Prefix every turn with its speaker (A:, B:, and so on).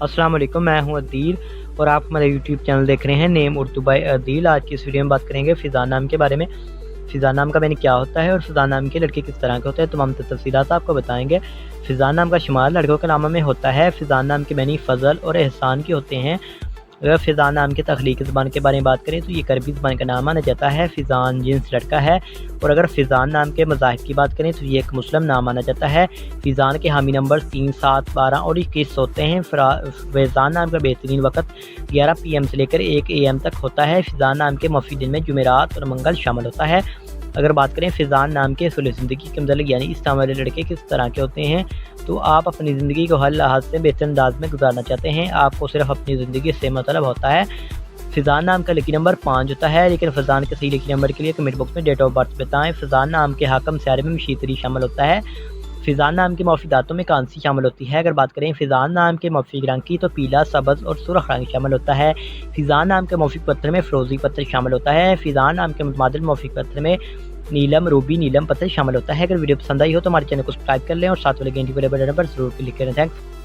A: अस्सलाम वालेकुम, मैं हूं अदील और आप हमारे यूट्यूब चैनल देख रहे हैं नेम उर्दू बाय अदील। आज की इस वीडियो में बात करेंगे फ़िज़ान नाम के बारे में। फ़िज़ान नाम का मैंने क्या होता है और फ़िज़ान नाम के लड़के किस तरह के होते हैं, तमाम तफसीलात आपको बताएंगे। फ़िज़ान नाम का शुमार लड़कों के नामों में होता है। फ़िज़ान नाम के मैनी फ़ज़ल और एहसान के होते हैं। अगर फ़िज़ान नाम की तख्लीकी ज़बान के बारे में बात करें तो ये करबी ज़बान का नाम माना जाता है। फ़िज़ान जिन्स लड़का है। और अगर फ़िज़ान नाम के मज़ाहिब की बात करें तो ये एक मुस्लिम नाम माना जाता है। फ़िज़ान के हामी नंबर 3, 7, 12 और 21 होते हैं। फ़िज़ान नाम का बेहतरीन वक़्त 11 PM से लेकर 1 AM तक होता है। फ़िज़ान नाम के मफ़ी दिन में जुमेरात और मंगल शामिल होता है। अगर बात करें फ़िज़ान नाम के असूल ज़िंदगी के मतलब यानी इस नाम वाले लड़के किस तरह के होते हैं, तो आप अपनी ज़िंदगी को हर लिहाज से बेहतर अंदाज में गुजारना चाहते हैं। आपको सिर्फ अपनी ज़िंदगी से मतलब होता है। फ़िज़ान नाम का लकी नंबर 5 होता है, लेकिन फ़िज़ान के सही लकी नंबर के लिए कमेंट बॉक्स में डेट ऑफ बर्थ बताएं। फ़िज़ान नाम के हाकम स्यारे में मशीतरी शामिल होता है। फ़िज़ान नाम के मौफ़ी दाँतों में कांसी शामिल होती है। अगर बात करें फ़िज़ान नाम के मौफ़ी रंग की तो पीला, सब्ज़ और सुर्ख रंग शामिल होता है। फ़िज़ान नाम के मौफ़ी पत्थर में फ़िरोज़ी पत्थर शामिल होता है। फ़िज़ान नाम के मुतमादिल मौफ़ी पत्थर में नीलम, रूबी, नीलम पत्थर शामिल होता है। अगर वीडियो पसंद आई हो तो हमारे चैनल को सब्सक्राइब कर लें और साथ वाले घंटी वाले बटन पर ज़रूर क्लिक करें। थैंक्स।